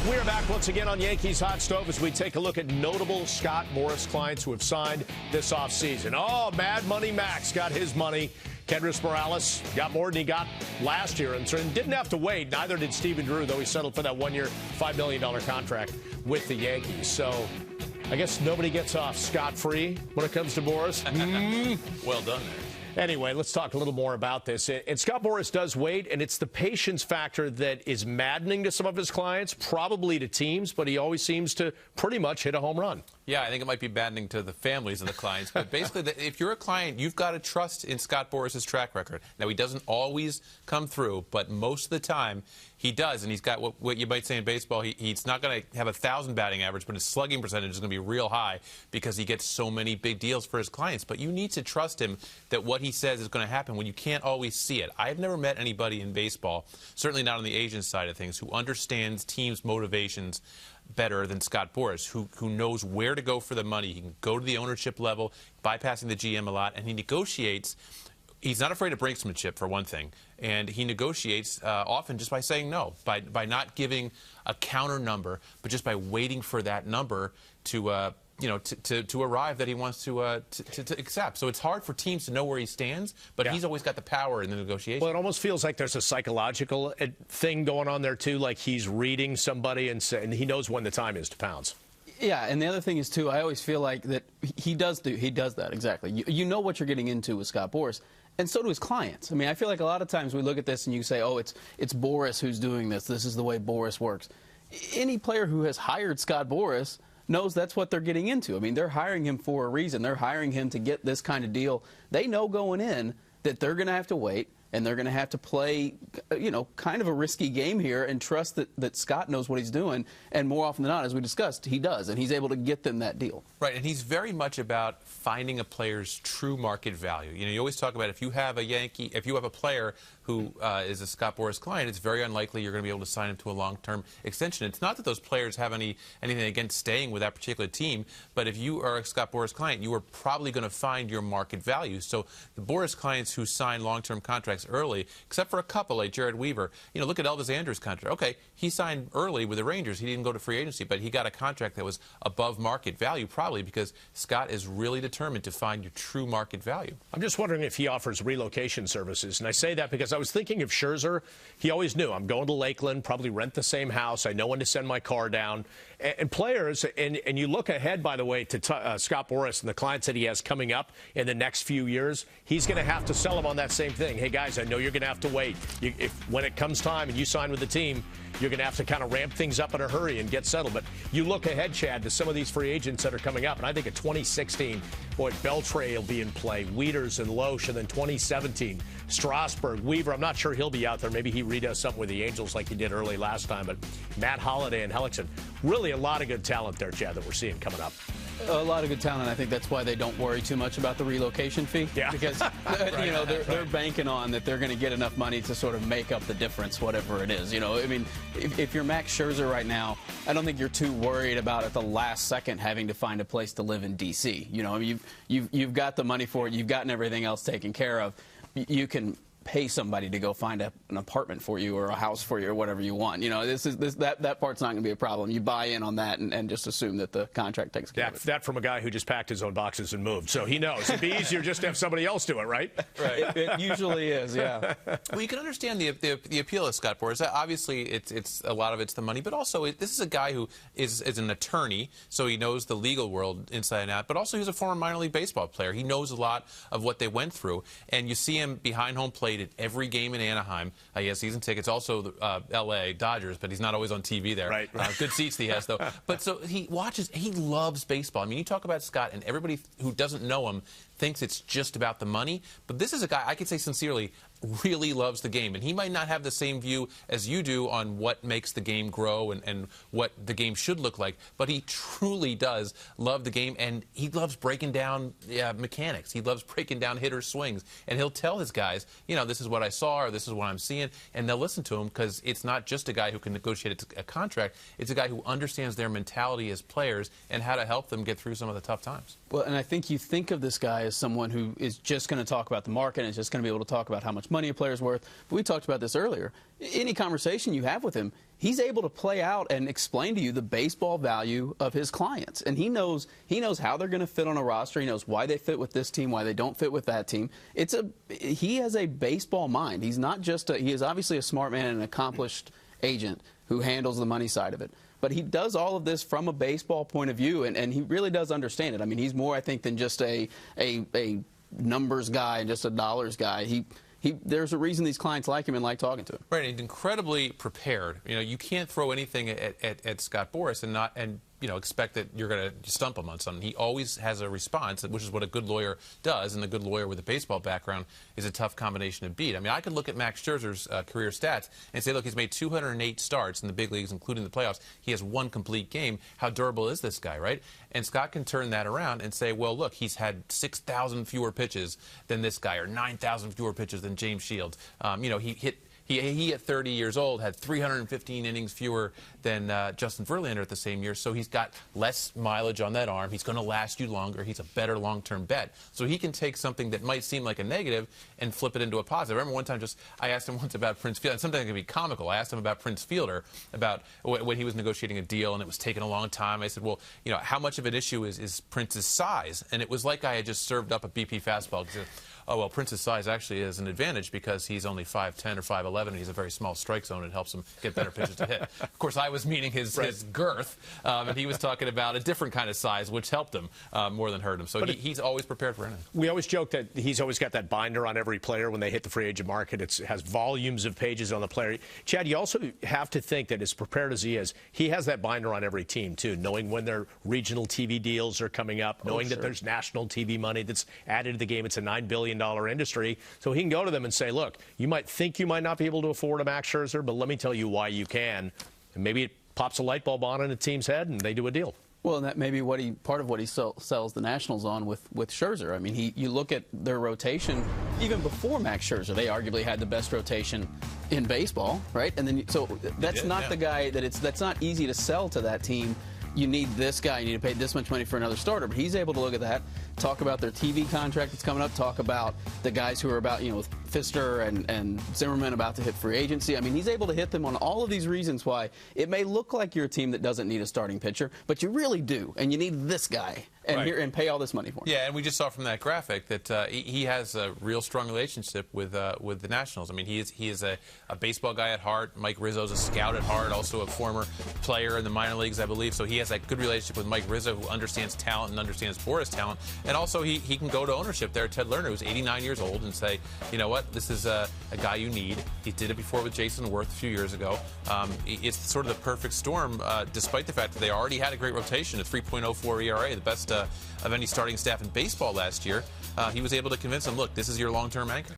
We are back once again on Yankees Hot Stove as we take a look at notable Scott Boras clients who have signed this offseason. Oh, Mad Money Max got his money. Kendrys Morales got more than he got last year and didn't have to wait. Neither did Stephen Drew, though he settled for that one-year, $5 million contract with the Yankees. So I guess nobody gets off scot-free when it comes to Boras. Well done there. Anyway, let's talk a little more about this. And Scott Boras does wait, and it's the patience factor that is maddening to some of his clients, probably to teams, but he always seems to pretty much hit a home run. Yeah, I think it might be maddening to the families of the clients. But basically, if you're a client, you've got to trust in Scott Boras' track record. Now, he doesn't always come through, but most of the time, he does. And he's got what you might say in baseball, he's not going to have 1,000 batting average, but his slugging percentage is going to be real high because he gets so many big deals for his clients. But you need to trust him that what he says is going to happen when you can't always see it. I've never met anybody in baseball, certainly not on the agent side of things, who understands teams' motivations better than Scott Boras, who knows where to go for the money. He can go to the ownership level, bypassing the GM a lot, and he negotiates. He's not afraid of brinksmanship, for one thing, and he negotiates often just by saying no, by not giving a counter number, but just by waiting for that number to arrive that he wants to accept. So it's hard for teams to know where he stands, but he's always got the power in the negotiation. Well, it almost feels like there's a psychological thing going on there, too, like he's reading somebody and he knows when the time is to pounce. Yeah, and the other thing is, too, I always feel like that he does that, exactly. You know what you're getting into with Scott Boras, and so do his clients. I mean, I feel like a lot of times we look at this and you say, oh, it's Boras who's doing this. This is the way Boras works. Any player who has hired Scott Boras knows that's what they're getting into. I mean, they're hiring him for a reason. They're hiring him to get this kind of deal. They know going in that they're going to have to wait, and they're going to have to play, kind of a risky game here and trust that Scott knows what he's doing. And more often than not, as we discussed, he does, and he's able to get them that deal. Right, and he's very much about finding a player's true market value. You always talk about if you have a player who is a Scott Boras client, it's very unlikely you're going to be able to sign him to a long-term extension. It's not that those players have anything against staying with that particular team, but if you are a Scott Boras client, you are probably going to find your market value. So the Boras clients who sign long-term contracts early, except for a couple like Jared Weaver, look at Elvis Andrus' contract. Okay, he signed early with the Rangers. He didn't go to free agency, but he got a contract that was above market value, probably because Scott is really determined to find your true market value. I'm just wondering if he offers relocation services, and I say that because I was thinking of Scherzer. He always knew, I'm going to Lakeland, probably rent the same house. I know when to send my car down. And players, and you look ahead, by the way, to Scott Boras and the clients that he has coming up in the next few years, he's going to have to sell them on that same thing. Hey, guys, I know you're going to have to wait. When it comes time and you sign with the team, you're going to have to kind of ramp things up in a hurry and get settled. But you look ahead, Chad, to some of these free agents that are coming up. And I think in 2016, Beltre will be in play, Wieters and Loesch. And then 2017, Strasburg, Weaver. I'm not sure he'll be out there. Maybe he redoes something with the Angels like he did early last time. But Matt Holliday and Hellickson, really a lot of good talent there, Chad, that we're seeing coming up. A lot of good talent. I think that's why they don't worry too much about the relocation fee. Yeah. Because they're banking on that they're going to get enough money to sort of make up the difference, whatever it is. I mean, if you're Max Scherzer right now, I don't think you're too worried about at the last second having to find a place to live in D.C. I mean, you've got the money for it. You've gotten everything else taken care of. You can pay somebody to go find an apartment for you or a house for you or whatever you want. That part's not going to be a problem. You buy in on that and just assume that the contract takes care of it. That from a guy who just packed his own boxes and moved. So he knows. It'd be easier just to have somebody else do it, right? Right. It usually is, yeah. Well, you can understand the appeal of Scott Boras. Obviously, it's a lot of it's the money, but also this is a guy who is an attorney, so he knows the legal world inside and out, but also he's a former minor league baseball player. He knows a lot of what they went through, and you see him behind home plate at every game in Anaheim. He has season tickets, also the L.A. Dodgers, but he's not always on TV there. Right. Good seats he has, though. But so he loves baseball. I mean, you talk about Scott, and everybody who doesn't know him thinks it's just about the money, but this is a guy, I could say sincerely, really loves the game. And he might not have the same view as you do on what makes the game grow and what the game should look like, but he truly does love the game, and he loves breaking down mechanics. He loves breaking down hitters' swings, and he'll tell his guys, this is what I saw or this is what I'm seeing, and they'll listen to him because it's not just a guy who can negotiate a contract. It's a guy who understands their mentality as players and how to help them get through some of the tough times. Well, and I think you think of this guy as someone who is just going to talk about the market and is just going to be able to talk about how much money a player's worth. But we talked about this earlier. Any conversation you have with him, he's able to play out and explain to you the baseball value of his clients. And he knows how they're going to fit on a roster. He knows why they fit with this team, why they don't fit with that team. He has a baseball mind. He's not just he is obviously a smart man and an accomplished agent who handles the money side of it. But he does all of this from a baseball point of view, and he really does understand it. I mean, he's more, I think, than just a numbers guy and just a dollars guy. There's a reason these clients like him and like talking to him. Right, and he's incredibly prepared. You know, you can't throw anything at Scott Boras and expect that you're going to stump him on something. He always has a response, which is what a good lawyer does, and a good lawyer with a baseball background is a tough combination to beat. I mean, I could look at Max Scherzer's career stats and say, look, he's made 208 starts in the big leagues, including the playoffs. He has one complete game. How durable is this guy, right? And Scott can turn that around and say, well, look, he's had 6,000 fewer pitches than this guy, or 9,000 fewer pitches than James Shields. He, at 30 years old, had 315 innings fewer than Justin Verlander at the same year, so he's got less mileage on that arm. He's going to last you longer. He's a better long-term bet. So he can take something that might seem like a negative and flip it into a positive. I remember one time I asked him once about Prince Fielder, and something that can be comical. I asked him about Prince Fielder, about when he was negotiating a deal, and it was taking a long time. I said, well, how much of an issue is Prince's size? And it was like I had just served up a BP fastball. He said, oh, well, Prince's size actually is an advantage because he's only 5'10" or 5'11", and he's a very small strike zone. It helps him get better pitches to hit. Of course, I was meaning his girth, and he was talking about a different kind of size, which helped him more than hurt him. So he's always prepared for anything. We always joke that he's always got that binder on every player when they hit the free agent market. It has volumes of pages on the player. Chad, you also have to think that as prepared as he has that binder on every team, too, knowing when their regional TV deals are coming up, knowing that there's national TV money that's added to the game. It's a $9 billion industry. So he can go to them and say, look, you might think you might not be able to afford a Max Scherzer, but let me tell you why you can. And maybe it pops a light bulb on in a team's head and they do a deal. Well, and that may be part of what he sells the Nationals on with Scherzer. I mean, you look at their rotation, even before Max Scherzer, they arguably had the best rotation in baseball, right? And then so that's not the guy that's not easy to sell to that team. You need this guy, you need to pay this much money for another starter. But he's able to look at that, talk about their TV contract that's coming up, talk about the guys who are about, with Pfister and Zimmerman about to hit free agency. I mean, he's able to hit them on all of these reasons why it may look like you're a team that doesn't need a starting pitcher, but you really do, and you need this guy. And pay all this money for him. Yeah, and we just saw from that graphic that he has a real strong relationship with the Nationals. I mean, he is a baseball guy at heart. Mike Rizzo's a scout at heart, also a former player in the minor leagues, I believe. So he has a good relationship with Mike Rizzo, who understands talent and understands Boras' talent. And also he can go to ownership there, Ted Lerner, who's 89 years old, and say, you know what, this is a guy you need. He did it before with Jason Worth a few years ago. It's sort of the perfect storm, despite the fact that they already had a great rotation, a 3.04 ERA, the best of any starting staff in baseball last year. He was able to convince them, look, this is your long-term anchor.